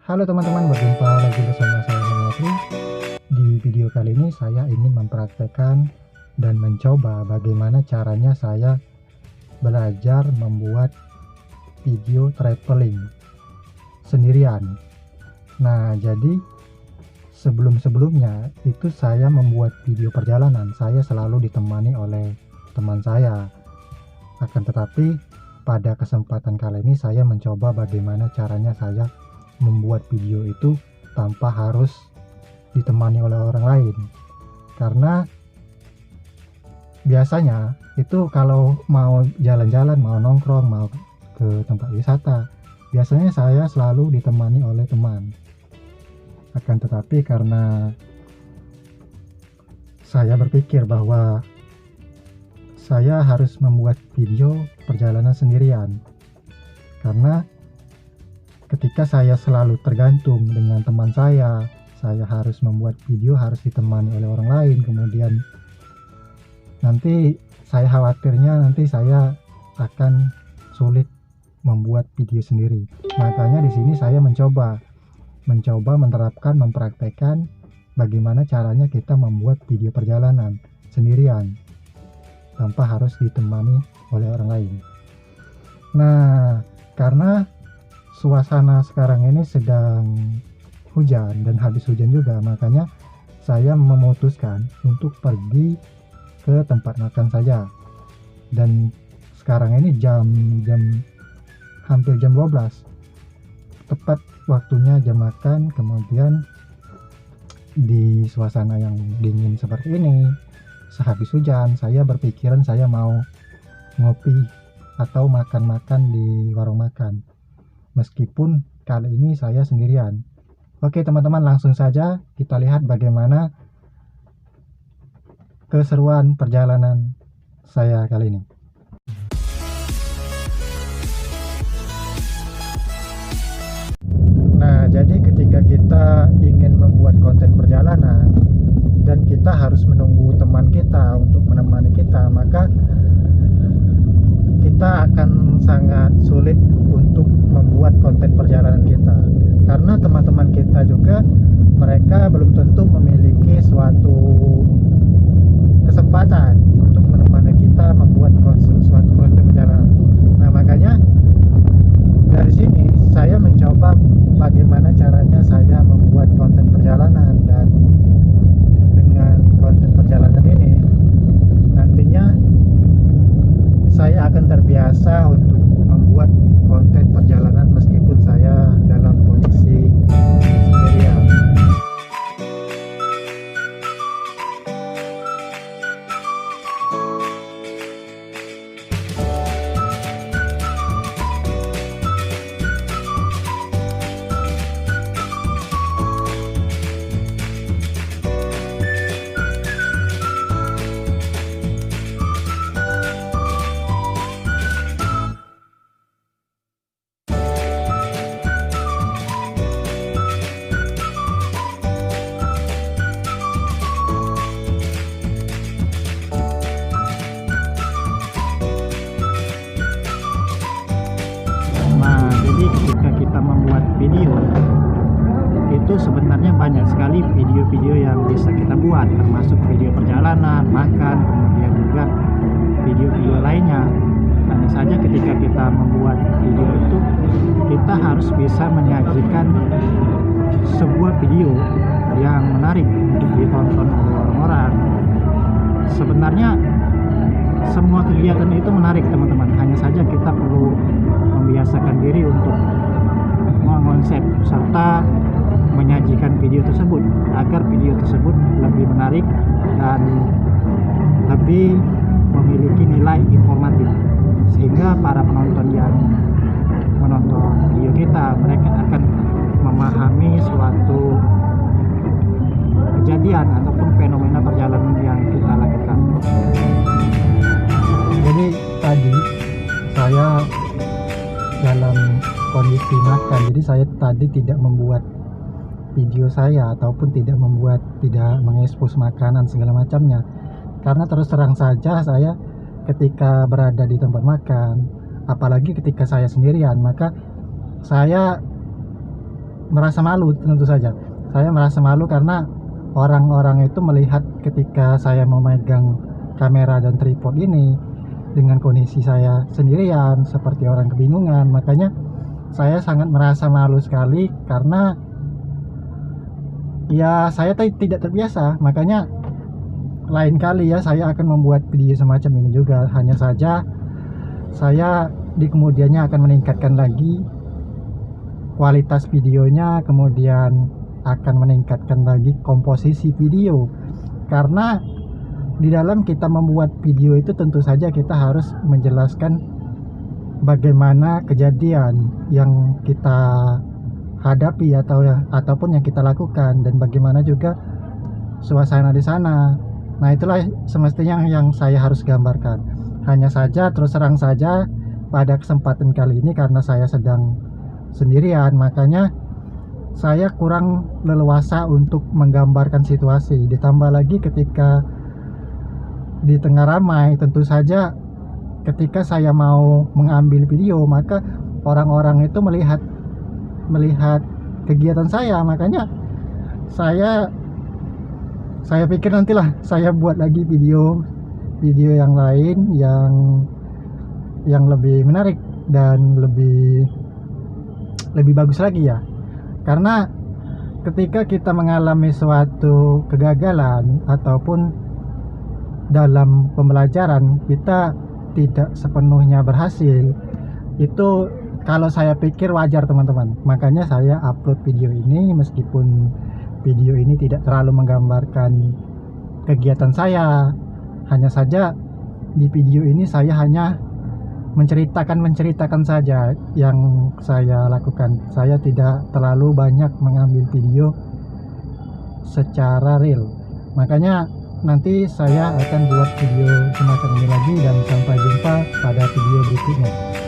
Halo teman-teman, berjumpa lagi bersama saya Henry. Di video kali ini saya ingin mempraktekkan dan mencoba bagaimana caranya saya belajar membuat video traveling sendirian. Nah, jadi sebelum-sebelumnya itu saya membuat video perjalanan, saya selalu ditemani oleh teman saya. Akan tetapi pada kesempatan kali ini saya mencoba bagaimana caranya saya membuat video itu tanpa harus ditemani oleh orang lain, karena biasanya itu kalau mau jalan-jalan, mau nongkrong, mau ke tempat wisata, biasanya saya selalu ditemani oleh teman. Akan tetapi karena saya berpikir bahwa saya harus membuat video perjalanan sendirian, karena ketika saya selalu tergantung dengan teman saya harus membuat video harus ditemani oleh orang lain, kemudian nanti saya khawatirnya nanti saya akan sulit membuat video sendiri. Makanya di sini saya mencoba menerapkan, mempraktekkan bagaimana caranya kita membuat video perjalanan sendirian tanpa harus ditemani oleh orang lain. Nah, karena suasana sekarang ini sedang hujan dan habis hujan juga, makanya saya memutuskan untuk pergi ke tempat makan saja. Dan sekarang ini jam hampir jam 12, tepat waktunya jam makan. Kemudian di suasana yang dingin seperti ini, sehabis hujan, saya berpikiran saya mau ngopi atau makan-makan di warung makan, meskipun kali ini saya sendirian. Oke teman-teman, langsung saja kita lihat bagaimana keseruan perjalanan saya kali ini. Nah, jadi ketika kita ingin membuat konten perjalanan dan kita harus menunggu teman kita untuk menemani kita, maka kita akan sangat sulit untuk membuat konten perjalanan kita, karena teman-teman kita juga mereka belum tentu memiliki suatu kesempatan untuk menemani kita membuat suatu konten perjalanan. Nah, makanya dari sini saya mencoba bagaimana caranya saya membuat konten perjalanan, dan dengan konten perjalanan ini nantinya saya akan terbiasa untuk membuat konten perjalanan meskipun saya dalam kondisi sendirian. Nah, jadi ketika kita membuat video itu sebenarnya banyak sekali video-video yang bisa kita buat, termasuk video perjalanan, makan, kemudian juga video-video lainnya. Hanya saja ketika kita membuat video itu, kita harus bisa menyajikan sebuah video yang menarik untuk ditonton oleh orang-orang. Sebenarnya semua kegiatan itu menarik teman-teman, hanya saja kita perlu membiasakan diri untuk mengonsep serta menyajikan video tersebut agar video tersebut lebih menarik dan lebih memiliki nilai informatif, sehingga para penonton yang menonton video kita, mereka akan memahami suatu kejadian ataupun fenomena perjalanan yang kita lakukan. Jadi tadi saya dalam kondisi makan, jadi saya tadi tidak membuat video saya ataupun tidak mengekspos makanan segala macamnya, karena terus terang saja saya ketika berada di tempat makan, apalagi ketika saya sendirian, maka saya merasa malu. Tentu saja saya merasa malu karena orang-orang itu melihat ketika saya memegang kamera dan tripod ini dengan kondisi saya sendirian seperti orang kebingungan. Makanya saya sangat merasa malu sekali karena ya saya tidak terbiasa. Makanya lain kali ya saya akan membuat video semacam ini juga. Hanya saja saya di kemudiannya akan meningkatkan lagi kualitas videonya, kemudian akan meningkatkan lagi komposisi video. Karena di dalam kita membuat video itu tentu saja kita harus menjelaskan bagaimana kejadian yang kita hadapi ataupun yang kita lakukan, dan bagaimana juga suasana di sana. Nah, itulah semestinya yang saya harus gambarkan. Hanya saja terus terang saja pada kesempatan kali ini karena saya sedang sendirian, makanya saya kurang leluasa untuk menggambarkan situasi. Ditambah lagi ketika di tengah ramai, tentu saja ketika saya mau mengambil video maka orang-orang itu melihat kegiatan saya. Makanya saya pikir nantilah saya buat lagi video yang lain yang lebih menarik dan lebih bagus lagi ya. Karena ketika kita mengalami suatu kegagalan ataupun dalam pembelajaran kita tidak sepenuhnya berhasil, itu kalau saya pikir wajar teman-teman. Makanya saya upload video ini meskipun video ini tidak terlalu menggambarkan kegiatan saya. Hanya saja di video ini saya hanya menceritakan saja yang saya lakukan. Saya tidak terlalu banyak mengambil video secara real. Makanya nanti saya akan buat video semacam ini lagi, dan sampai jumpa pada video berikutnya.